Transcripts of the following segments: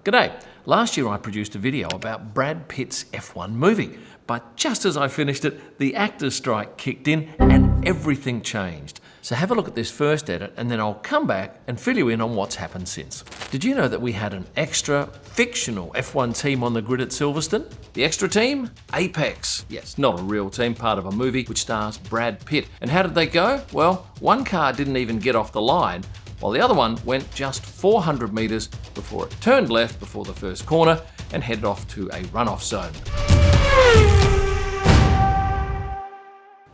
G'day. Last year I produced a video about Brad Pitt's F1 movie, but just as I finished it, the actors' strike kicked in and everything changed. So have a look at this first edit and then I'll come back and fill you in on what's happened since. Did you know that we had an extra fictional F1 team on the grid at Silverstone? The extra team? APX. Yes, not a real team, part of a movie which stars Brad Pitt. And how did they go? Well, one car didn't even get off the line, while the other one went just 400 metres before it turned left before the first corner and headed off to a runoff zone.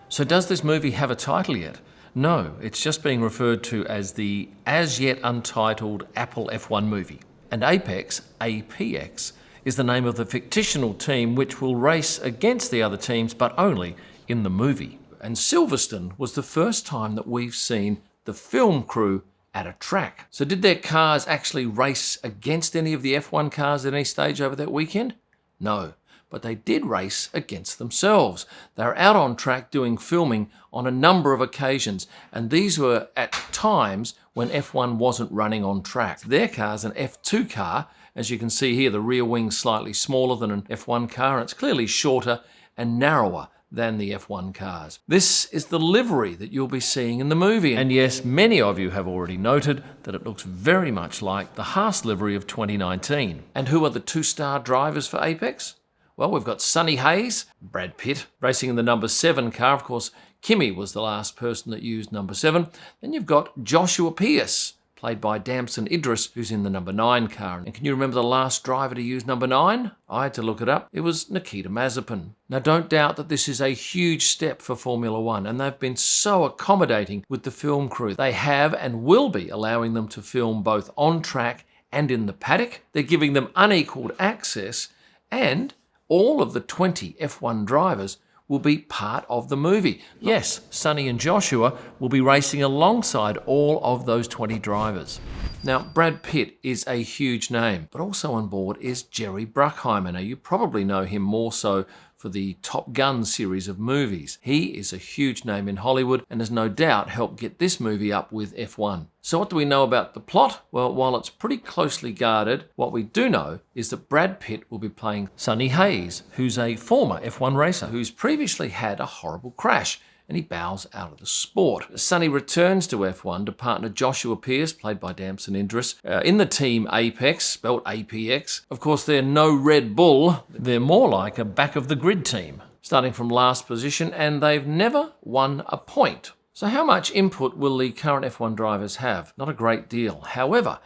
So does this movie have a title yet? No, it's just being referred to as the as yet untitled Apple F1 movie. And Apex, APX, is the name of the fictional team which will race against the other teams, but only in the movie. And Silverstone was the first time that we've seen the film crew at a track. So did their cars actually race against any of the F1 cars at any stage over that weekend? No, but they did race against themselves. They were out on track doing filming on a number of occasions, and these were at times when F1 wasn't running on track. Their car's an F2 car. As you can see here, the rear wing's slightly smaller than an F1 car, and it's clearly shorter and narrower than the F1 cars. This is the livery that you'll be seeing in the movie. And yes, many of you have already noted that it looks very much like the Haas livery of 2019. And who are the two-star drivers for Apex? Well, we've got Sonny Hayes, Brad Pitt, racing in the number 7 car. Of course, Kimi was the last person that used number 7. Then you've got Joshua Pierce, played by Damson Idris, who's in the number 9 car. And can you remember the last driver to use number 9? I had to look it up. It was Nikita Mazepin. Now, don't doubt that this is a huge step for Formula One, and they've been so accommodating with the film crew. They have and will be allowing them to film both on track and in the paddock. They're giving them unequaled access, and all of the 20 F1 drivers will be part of the movie. Yes, Sonny and Joshua will be racing alongside all of those 20 drivers. Now, Brad Pitt is a huge name, but also on board is Jerry Bruckheimer. Now, you probably know him more so for the Top Gun series of movies. He is a huge name in Hollywood and has no doubt helped get this movie up with F1. So what do we know about the plot? Well, while it's pretty closely guarded, what we do know is that Brad Pitt will be playing Sonny Hayes, who's a former F1 racer who's previously had a horrible crash, and he bows out of the sport. Sonny returns to F1 to partner Joshua Pierce, played by Damson Idris, in the team Apex, spelled APX. Of course, they're no Red Bull. They're more like a back-of-the-grid team, starting from last position, and they've never won a point. So how much input will the current F1 drivers have? Not a great deal. However,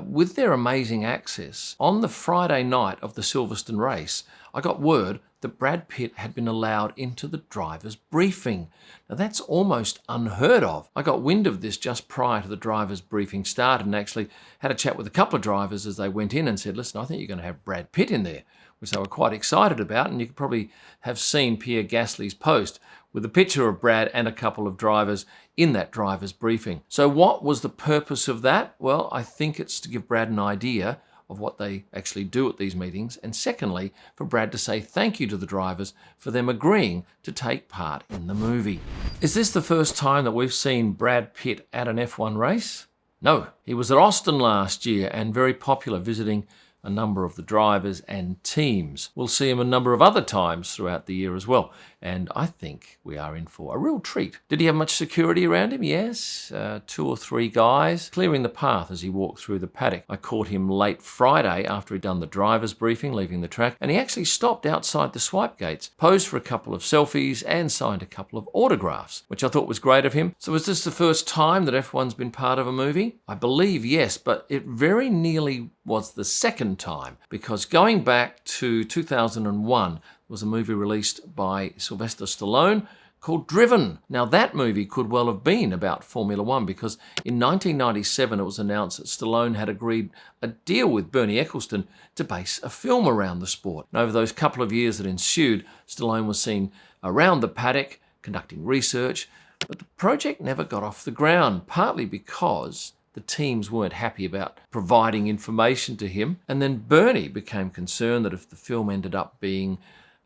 with their amazing access, on the Friday night of the Silverstone race, I got word that Brad Pitt had been allowed into the driver's briefing. Now that's almost unheard of. I got wind of this just prior to the driver's briefing started and actually had a chat with a couple of drivers as they went in and said, listen, I think you're going to have Brad Pitt in there, which they were quite excited about. And you could probably have seen Pierre Gasly's post with a picture of Brad and a couple of drivers in that driver's briefing. So what was the purpose of that? Well, I think it's to give Brad an idea of what they actually do at these meetings, and secondly, for Brad to say thank you to the drivers for them agreeing to take part in the movie. Is this the first time that we've seen Brad Pitt at an F1 race? No, he was at Austin last year and very popular, visiting a number of the drivers and teams. We'll see him a number of other times throughout the year as well, and I think we are in for a real treat. Did he have much security around him? Yes, 2 or 3 guys clearing the path as he walked through the paddock. I caught him late Friday after he'd done the driver's briefing, leaving the track, and he actually stopped outside the swipe gates, posed for a couple of selfies and signed a couple of autographs, which I thought was great of him. So is this the first time that F1's been part of a movie? I believe yes, but it very nearly was the second time, because going back to 2001, there was a movie released by Sylvester Stallone called Driven. Now that movie could well have been about Formula One, because in 1997 it was announced that Stallone had agreed a deal with Bernie Ecclestone to base a film around the sport. And over those couple of years that ensued, Stallone was seen around the paddock conducting research, but the project never got off the ground, partly because the teams weren't happy about providing information to him. And then Bernie became concerned that if the film ended up being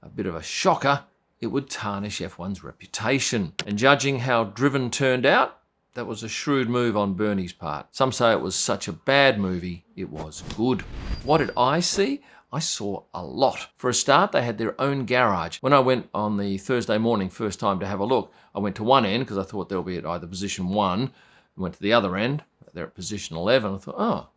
a bit of a shocker, it would tarnish F1's reputation. And judging how Driven turned out, That was a shrewd move on Bernie's part. Some say it was such a bad movie, it was good. What did I see? I saw a lot. For a start, they had their own garage. When I went on the Thursday morning, first time to have a look, I went to one end because I thought they'll be at either position 1. I went to the other end, they're at position 11. I thought, oh,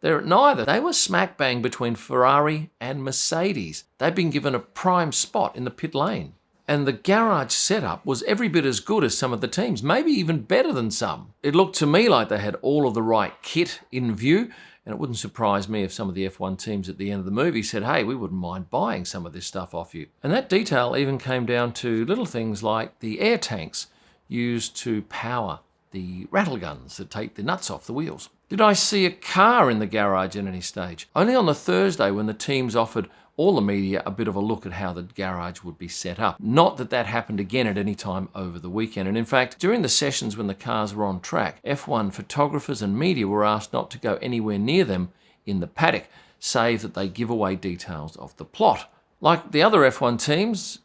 they're at neither. They were smack bang between Ferrari and Mercedes. They'd been given a prime spot in the pit lane. And the garage setup was every bit as good as some of the teams, maybe even better than some. It looked to me like they had all of the right kit in view, and it wouldn't surprise me if some of the F1 teams at the end of the movie said, hey, we wouldn't mind buying some of this stuff off you. And that detail even came down to little things like the air tanks used to power the rattle guns that take the nuts off the wheels. Did I see a car in the garage at any stage? Only on the Thursday when the teams offered all the media a bit of a look at how the garage would be set up. Not that that happened again at any time over the weekend. And in fact, during the sessions when the cars were on track, F1 photographers and media were asked not to go anywhere near them in the paddock, save that they give away details of the plot. Like the other F1 teams,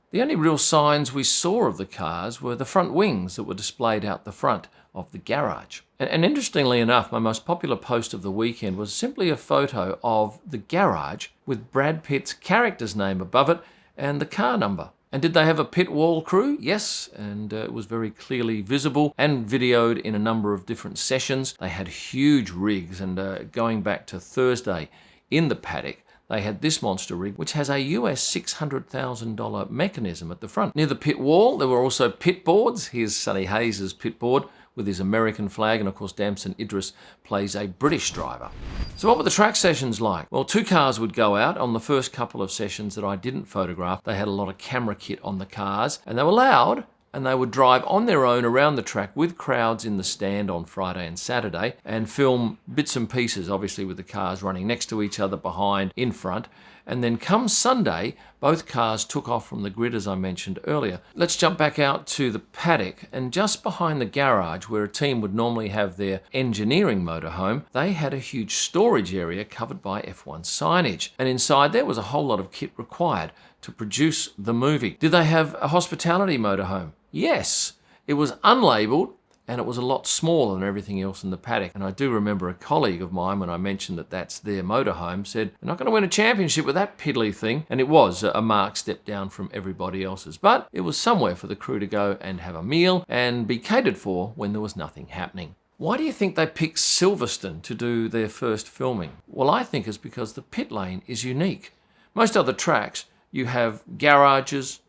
the only real signs we saw of the cars were the front wings that were displayed out the front of the garage. And interestingly enough, my most popular post of the weekend was simply a photo of the garage with Brad Pitt's character's name above it and the car number. And did they have a pit wall crew? Yes, and it was very clearly visible and videoed in a number of different sessions. They had huge rigs, and going back to Thursday in the paddock, they had this monster rig, which has a US $600,000 mechanism at the front. Near the pit wall, there were also pit boards. Here's Sonny Hayes' pit board with his American flag, and of course Damson Idris plays a British driver. So what were the track sessions like? Well, 2 cars would go out. On the first couple of sessions that I didn't photograph, they had a lot of camera kit on the cars, and they were loud, and they would drive on their own around the track with crowds in the stand on Friday and Saturday and film bits and pieces, obviously with the cars running next to each other, behind, in front. And then come Sunday, both cars took off from the grid, as I mentioned earlier. Let's jump back out to the paddock, and just behind the garage, where a team would normally have their engineering motorhome, they had a huge storage area covered by F1 signage. And inside there was a whole lot of kit required to produce the movie. Did they have a hospitality motorhome? Yes. It was unlabeled, and it was a lot smaller than everything else in the paddock. And I do remember a colleague of mine, when I mentioned that that's their motorhome, said, they're not going to win a championship with that piddly thing. And it was a marked step down from everybody else's. But it was somewhere for the crew to go and have a meal and be catered for when there was nothing happening. Why do you think they picked Silverstone to do their first filming? Well, I think it's because the pit lane is unique. Most other tracks, you have garages,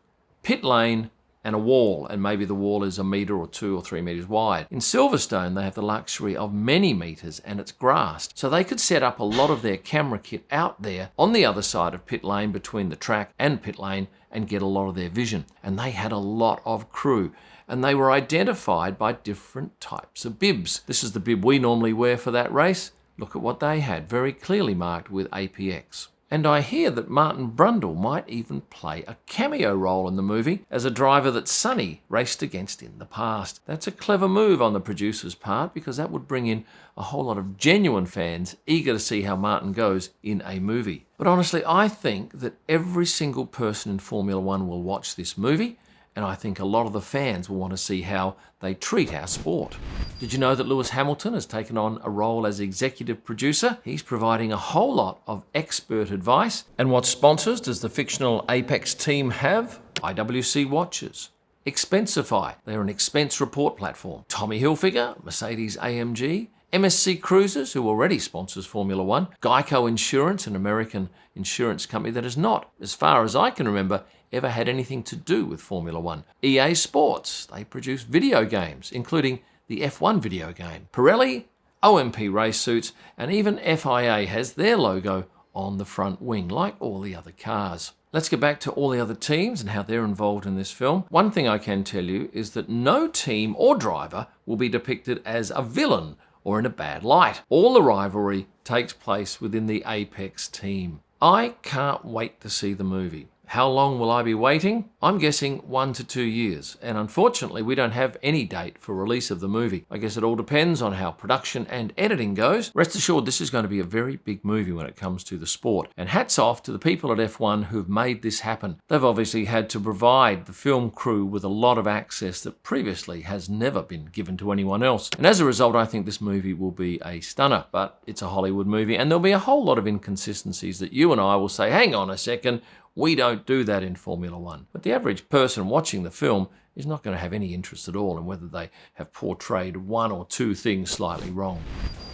pit lane, and a wall, and maybe the wall is 1 metre or 2 or 3 metres wide. In Silverstone, they have the luxury of many metres, and it's grassed. So they could set up a lot of their camera kit out there on the other side of pit lane, between the track and pit lane, and get a lot of their vision. And they had a lot of crew, and they were identified by different types of bibs. This is the bib we normally wear for that race. Look at what they had, very clearly marked with APX. And I hear that Martin Brundle might even play a cameo role in the movie as a driver that Sonny raced against in the past. That's a clever move on the producer's part, because that would bring in a whole lot of genuine fans eager to see how Martin goes in a movie. But honestly, I think that every single person in Formula One will watch this movie, and I think a lot of the fans will want to see how they treat our sport. Did you know that Lewis Hamilton has taken on a role as executive producer? He's providing a whole lot of expert advice. And what sponsors does the fictional Apex team have? IWC Watches, Expensify, they're an expense report platform, Tommy Hilfiger, Mercedes-AMG, MSC Cruises, who already sponsors Formula One, Geico Insurance, an American insurance company that has not, as far as I can remember, ever had anything to do with Formula One. EA Sports, they produce video games, including the F1 video game. Pirelli, OMP race suits, and even FIA has their logo on the front wing, like all the other cars. Let's get back to all the other teams and how they're involved in this film. One thing I can tell you is that no team or driver will be depicted as a villain or in a bad light. All the rivalry takes place within the Apex team. I can't wait to see the movie. How long will I be waiting? I'm guessing 1 to 2 years, and unfortunately we don't have any date for release of the movie. I guess it all depends on how production and editing goes. Rest assured this is going to be a very big movie when it comes to the sport, and hats off to the people at F1 who've made this happen. They've obviously had to provide the film crew with a lot of access that previously has never been given to anyone else, and as a result I think this movie will be a stunner. But it's a Hollywood movie and there'll be a whole lot of inconsistencies that you and I will say, hang on a second, we don't do that in Formula One. But the average person watching the film is not going to have any interest at all in whether they have portrayed one or two things slightly wrong.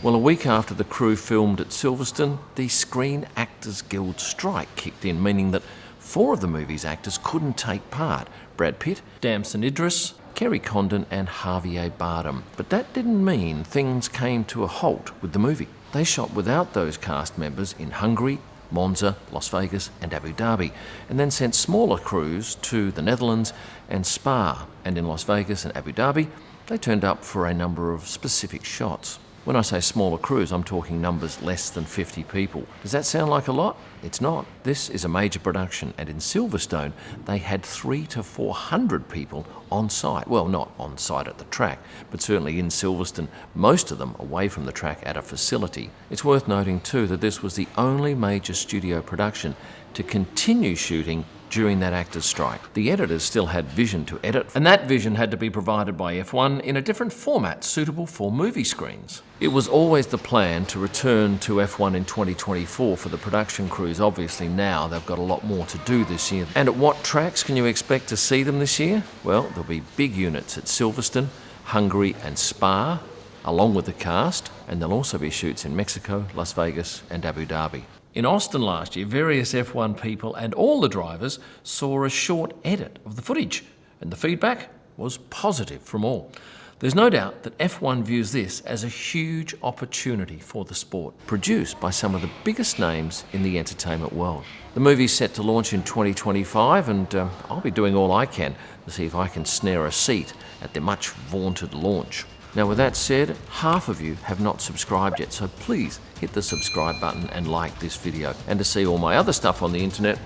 Well, a week after the crew filmed at Silverstone, the Screen Actors Guild strike kicked in, meaning that 4 of the movie's actors couldn't take part. Brad Pitt, Damson Idris, Kerry Condon and Javier Bardem. But that didn't mean things came to a halt with the movie. They shot without those cast members in Hungary, Monza, Las Vegas and Abu Dhabi, and then sent smaller crews to the Netherlands and Spa. And in Las Vegas and Abu Dhabi, they turned up for a number of specific shots. When I say smaller crews, I'm talking numbers less than 50 people. Does that sound like a lot? It's not. This is a major production, and in Silverstone, they had 300 to 400 people on site. Well, not on site at the track, but certainly in Silverstone, most of them away from the track at a facility. It's worth noting too that this was the only major studio production to continue shooting during that actors' strike. The editors still had vision to edit, and that vision had to be provided by F1 in a different format suitable for movie screens. It was always the plan to return to F1 in 2024 for the production crews. Obviously now they've got a lot more to do this year. And at what tracks can you expect to see them this year? Well, there'll be big units at Silverstone, Hungary and Spa, along with the cast, and there'll also be shoots in Mexico, Las Vegas and Abu Dhabi. In Austin last year, various F1 people and all the drivers saw a short edit of the footage, and the feedback was positive from all. There's no doubt that F1 views this as a huge opportunity for the sport, produced by some of the biggest names in the entertainment world. The movie's set to launch in 2025, and I'll be doing all I can to see if I can snare a seat at the much vaunted launch. Now, with that said, half of you have not subscribed yet, so please hit the subscribe button and like this video. And to see all my other stuff on the internet,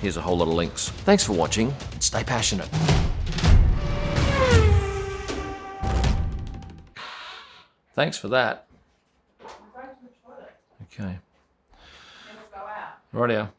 here's a whole lot of links. Thanks for watching, and stay passionate. Thanks for that. Okay. Rightio.